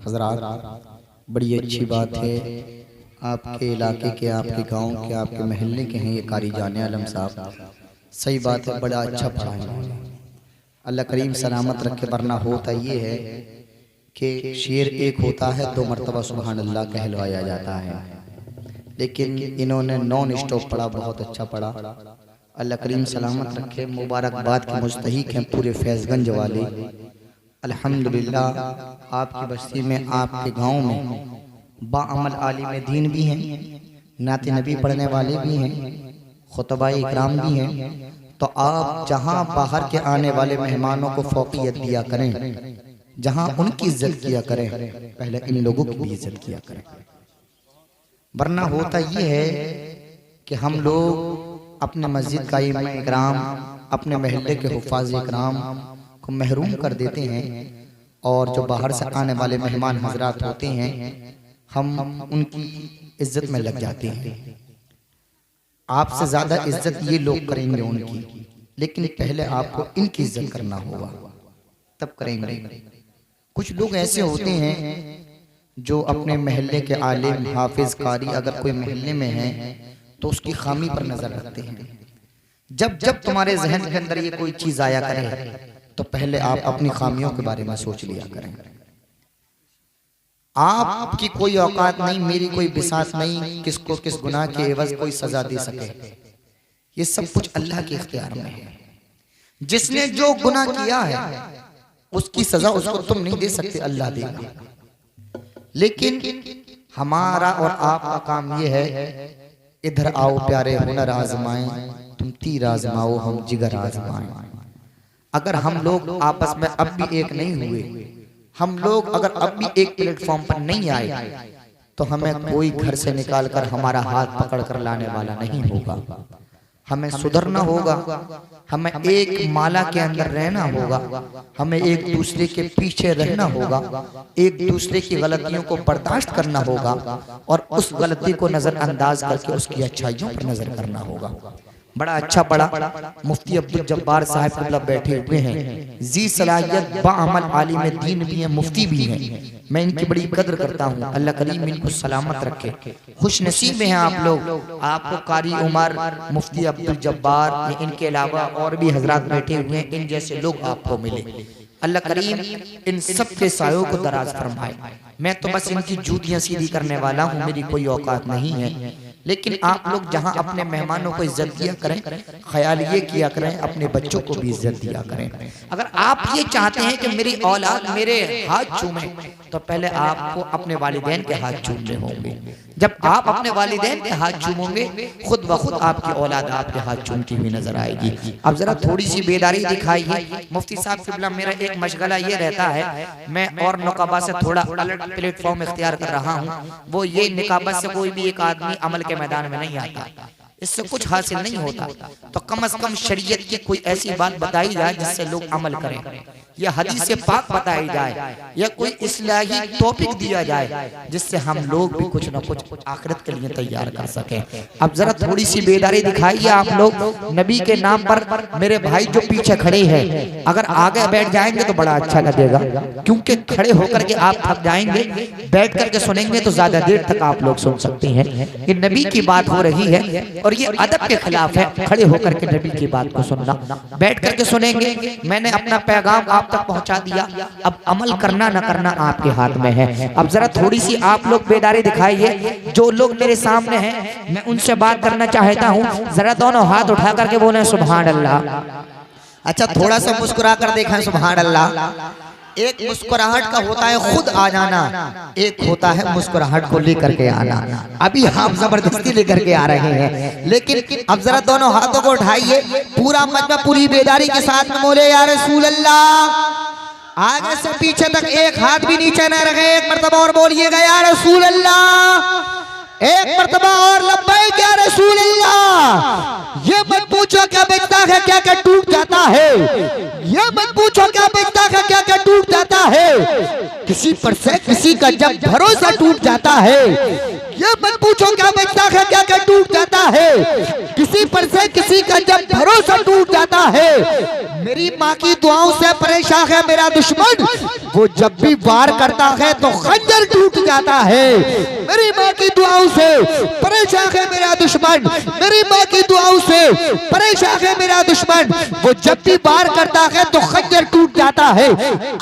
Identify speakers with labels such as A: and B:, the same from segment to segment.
A: हज़रात, बड़ी अच्छी बात है। आपके इलाके के, आपके गांव के, आपके महल्ले के हैं ये कारी जाने आलम साहब। सही बात है, बड़ा अच्छा पढ़ा है। अल्लाह करीम सलामत रखे। वरना होता ये है कि शेर एक होता है, 2 मरतबा सुबहान अल्लाह कहलवाया जाता है, लेकिन इन्होंने नॉन स्टॉप पढ़ा, बहुत अच्छा पढ़ा। अल्लाह करीम सलामत रखे। मुबारकबाद के मुस्तहिक हैं पूरे फैज़गंज वाले। अल्हम्दुलिल्लाह, आपकी बस्ती में, आपके गांव में बाअमल आलिम दीन भी हैं, नाते नबी पढ़ने वाले भी हैं, खुतबाए इकराम भी हैं। तो आप जहां बाहर के आने वाले मेहमानों को फौकियत दिया करें, जहां उनकी इज्जत किया करें, पहले इन लोगों की भी इज्जत किया करें। वरना होता ये है कि हम लोग अपने मस्जिद का इमाम इकराम, अपने महल्ले के हुफ़ाज़ इकराम को महरूम कर देते हैं, और जो बाहर से आने वाले मेहमान हजरात होते हैं, हम उनकी इज्जत में लग जाते हैं। आपसे ज़्यादा इज्जत ये लोग करेंगे उनकी, लेकिन पहले आपको इनकी इज्जत करना होगा, तब करेंगे। कुछ लोग ऐसे होते हैं जो अपने महल्ले के आलिम, हाफिज, कारी अगर कोई महल्ले में है तो उसकी खामी पर नजर रखते हैं। जब जब तुम्हारे जहन के अंदर ये कोई चीज आया करे तो पहले आप अपनी खामियों के बारे में सोच लिया करें। आपकी कोई औकात नहीं, मेरी कोई बिसात नहीं, किसको किस गुनाह के एवज कोई सजा दे सके। ये सब कुछ अल्लाह के इख्तियार में है। जिसने जो गुनाह किया है उसकी सजा उसको तुम नहीं दे सकते, अल्लाह देगा। लेकिन हमारा और आपका काम ये है, इधर आओ प्यारे हुनर आजमाएं, तुम तीर आजमाओ हम जिगर आजमाएं। अगर हम लोग आपस में अब भी एक नहीं हुए, हम लोग अगर अब भी एक प्लेटफॉर्म पर नहीं आए, तो हमें कोई घर से निकाल कर हमारा हाथ पकड़ कर लाने वाला नहीं होगा। हमें सुधरना होगा, हमें एक माला के अंदर रहना होगा, हमें एक दूसरे के पीछे रहना होगा, एक दूसरे की गलतियों को बर्दाश्त करना होगा, और उस गलती को नजरअंदाज करके उसकी अच्छाइयों पर नजर करना होगा। बड़ा अच्छा पढ़ा। मुफ्ती अब्दुल जब्बार साहब क़िबला बैठे हुए हैं, जी सलाहियत, बाअमल आलिम दीन भी हैं, मुफ्ती भी हैं। मैं इनकी बड़ी कदर करता हूँ। अल्लाह करीम इनको सलामत रखे। खुश नसीब हैं आप लोग। आपको कारी उमर, मुफ्ती अब्दुल जब्बार, इनके अलावा और भी हजरात बैठे हुए हैं, इन जैसे लोग आपको मिले। अल्लाह करीम इन सब के सायों को दराज फरमाए। मैं तो बस इनकी जूतियां सीधी करने वाला हूँ, मेरी कोई औकात नहीं है। लेकिन आप लोग जहां अपने मेहमानों को इज्जत दिया करें, ख्याल ये किया करें अपने बच्चों को भी इज्जत दिया करें। अगर आप ये चाहते हैं कि मेरी औलाद मेरे हाथ चूमे, तो पहले आपको अपने वालिदैन के हाथ चूमने होंगे। जब आप अपने वालिदैन के हाथ चूमोगे, खुद ब खुद आपकी औलाद आपके हाथ चूमती हुई नजर आएगी। अब जरा थोड़ी सी बेदारी दिखाइए। मुफ्ती साहब क़िबला, मेरा एक मशगला ये रहता है, मैं और निकाबा से थोड़ा अलग प्लेटफॉर्म इख्तियार कर रहा हूँ। वो ये, निकाबा से कोई भी एक आदमी अमल के मैदान में नहीं आता, इससे कुछ हासिल नहीं होता। तो कम से कम शरीयत की कोई ऐसी बात बताई जाए जिससे लोग अमल करें, या हदीस पाक बताई जाए, या कोई इस्लाही टॉपिक दिया जाए जिससे हम लोग भी कुछ न कुछ आखिरत के लिए तैयार कर सकें। अब जरा थोड़ी सी बेदारी दिखाइए आप लोग। नबी के नाम पर मेरे भाई जो पीछे खड़े हैं, अगर आगे बैठ जाएंगे तो बड़ा अच्छा लगेगा, क्योंकि खड़े होकर के आप थक जाएंगे, बैठ करके सुनेंगे तो ज्यादा देर तक आप लोग सुन सकते हैं। ये नबी की बात हो रही है और ये अदब के खिलाफ है खड़े होकर के नबी की बात को सुनना। बैठ करके सुनेंगे। मैंने अपना पैगाम आप तक पहुंचा दिया, अब अमल करना न करना आपके हाथ में है। अब जरा थोड़ी सी आप लोग बेदारी दिखाइए। जो लोग मेरे सामने हैं, मैं उनसे बात करना चाहता हूँ, जरा दोनों हाथ उठा करके बोले सुभान अल्लाह। अच्छा, थोड़ा सा मुस्कुरा कर देखा सुभान अल्लाह। एक मुस्कुराहट का होता है खुद आ जाना, एक होता है मुस्कुराहट को लेकर के आना। अभी हम जबरदस्ती लेकर के आ रहे हैं, लेकिन अब जरा दोनों हाथों को उठाइए, पूरा मजमा पूरी बेदारी के साथ में बोले या रसूल अल्लाह। आगे से पीछे तक एक हाथ भी नीचे न रखे, एक मर्तबा और बोलिएगा या रसूल अल्लाह। एक मर्तबा और लब्बैक या रसूल अल्लाह। ये मत पूछो क्या बेचता है क्या क्या टूट जाता है, ये मत पूछो क्या बेचता है क्या क्या टूट जाता है। किसी पर से किसी का जब भरोसा टूट जाता है, ये मत पूछो क्या बेचता है क्या क्या टूट जाता है। किसी पर से किसी का जब भरोसा टूट जाता है, मेरी माँ की दुआओं से परेशान है मेरा दुश्मन, वो जब भी वार करता है तो खंजर टूट जाता है। मेरी माँ की दुआओं से परेशान है मेरा दुश्मन, मेरी माँ की दुआओं से परेशान है मेरा दुश्मन, वो जब भी वार करता है तो खंजर टूट जाता है।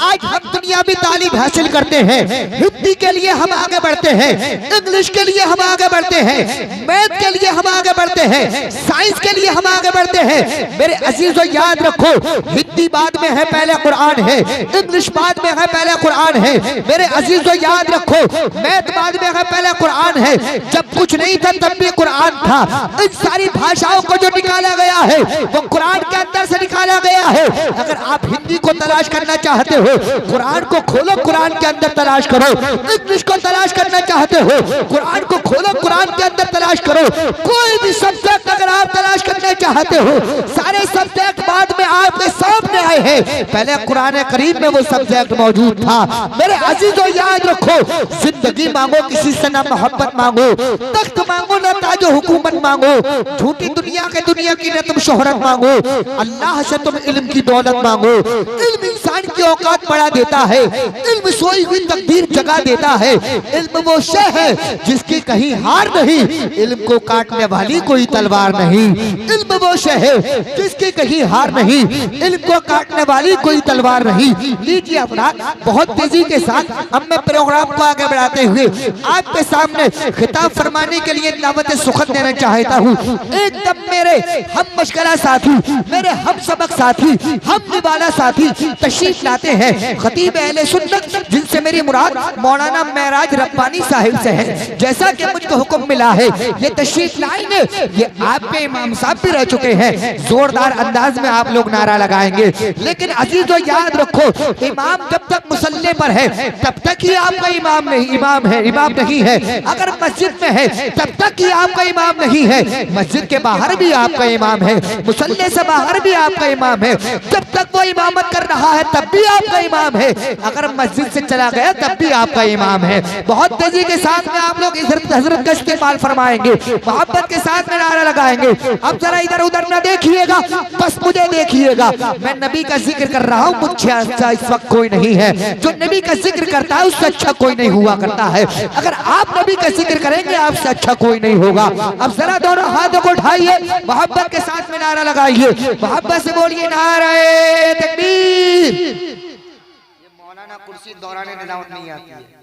A: आज हम दुनियावी तालीम हासिल करते हैं, हिंदी के लिए हम आगे बढ़ते हैं, इंग्लिश के लिए हम आगे बढ़ते हैं, मैथ के लिए हम आगे बढ़ते हैं, साइंस के लिए हम आगे बढ़ते हैं। मेरे अजीजों याद रखो, हिंदी बाद में है, पहले कुरान है, इंग्लिश बाद में है, पहले कुरान है। मेरे अजीजों याद रखो, मैथ बाद में है, पहले कुरान है। जब कुछ नहीं था तब भी कुरान था। इन सारी भाषाओं को जो निकाला गया है वो कुरान के अंदर से निकाला गया है। अगर आप हिंदी को तलाश करना चाहते हो, कुरान को खोलो, कुरान के अंदर तलाश करो। इंग्लिश को तलाश करना चाहते हो, कुरान को खोलो, कुरान के अंदर तलाश करो। कोई भी सब्जेक्ट अगर आप तलाश करना चाहते हो, सारे सब्जेक्ट बाद में आपके सामने आए हैं, पहले कुरान करीम में वो सब्जेक्ट मौजूद था। मेरे अजीजों याद रखो, जिंदगी मांगो किसी से ना मोहब्बत मांगो, तख्त मांगो ना ताजो हुकूमत मांगो, झूठी दुनिया के दुनिया की ना तुम शोहरत मांगो, अल्लाह से तुम इल्म की दौलत मांगो। इल्म इंसान की औकात बढ़ा देता है, इल्म सोई हुई तकदीर जगा देता है। इल्म वो शय है जिसकी कहीं हार नहीं, इल्म को काटने वाली कोई तलवार नहीं। इल्म वो शय है जिसकी कहीं हार नहीं, इल्म को काटने वाली कोई तलवार नहीं। लीजिए अपना बहुत तेजी के साथ हम मैं प्रोग्राम को आगे बढ़ाते हुए आपके सामने खिताब फरमाने के लिए दावत सुखद देना चाहता हूँ। एकदम मेरे हम मशगरा साथी, मेरे हम सबक साथी, हम निवाला साथी तशरीफ लाते हैं। खतीब अहले सुन्नत जिनसे मेरी मुराद मौलाना महराज रब्बानी साहिब से है। जैसा कि मुझको हुक्म मिला है ये तशरीफ लाएंगे, ये आपके इमाम साहब भी रह चुके हैं। जोरदार अंदाज में आप लोग नारा लगाएंगे। लेकिन अजीजों याद रखो, इमाम जब तक मुसल्ले पर है तब तक ही आपका इमाम नहीं है। अगर मस्जिद में है तब तक ही आपका इमाम नहीं है, मस्जिद के बाहर भी आपका इमाम है, मुसल्ले से बाहर भी आपका इमाम है। जब तक वो इमामत कर रहा है तब भी आपका इमाम है, अगर मस्जिद से चला गया तब भी आपका इमाम है। बहुत तेजी के साथ में आप लोग हजरत का इस्तेमाल फरमाएंगे, मोहब्बत के साथ में नारा लगाएंगे। अब जरा इधर उधर ना देखिएगा, बस मुझे देखिएगा। मैं नबी का जिक्र कर रहा हूँ, मुझसे अच्छा इस वक्त कोई नहीं है। जो नबी का जिक्र करता है उससे अच्छा कोई नहीं हुआ करता है। अगर आप नबी का जिक्र करेंगे आपसे अच्छा कोई नहीं होगा। अब जरा दोनों हाथों को उठाइए, मोहब्बत के साथ में नारा लगाइए, मोहब्बत से बोलिए नारे तकबीर। ये मौलाना कुर्सी दौराने निजामत नहीं आती है।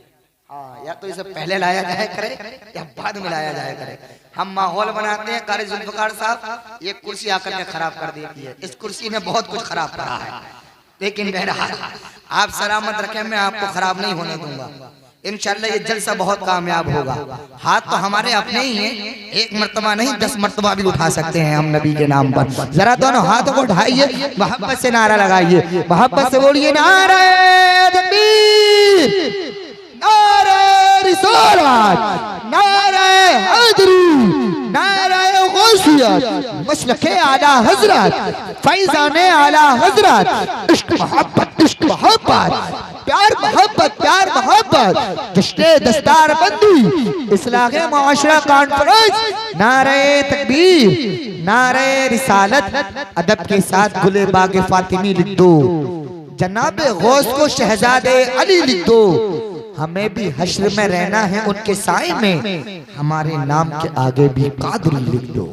A: हाँ, या तो इसे पहले लाया जाए करे या बाद में लाया जाए करे। हम माहौल बनाते हैं, कारी जुल्फकार साहब ये कुर्सी आकर के खराब कर देती है। इस कुर्सी ने बहुत कुछ खराब करा है, लेकिन बहरहाल आप सलामत रखें, मैं आपको खराब नहीं होने दूंगा। इंशाअल्लाह ये जलसा बहुत कामयाब होगा। हाथ तो हमारे अपने ही हैं, एक मर्तबा नहीं 10 मर्तबा भी उठा सकते हैं हम नबी के नाम पर। जरा दोनों हाथों को उठाइए, मोहब्बत से नारा लगाइए, मोहब्बत से बोलिए नारे तकबीर, नारे रिसालत, नारे हैदरी, नारे गौसियत, मसलके आला हजरत, फैज़ाने आला हजरत। इश्क मोहब्बत, इश्क मोहब्बत, प्यार मोहब्बत, प्यार मोहब्बत, जश्न दस्तार बंदी, इस्लाहे मुआशरा कॉन्फ्रेंस, नारे तकबीर, नारे रिसालत। अदब के साथ गुले बागे फातिमी लिख दो, जनाबे गौस को शहजादे अली लिख दो। हमें भी हश्र में रहना है उनके साए में, हमारे नाम के आगे भी कादरी लिख दो।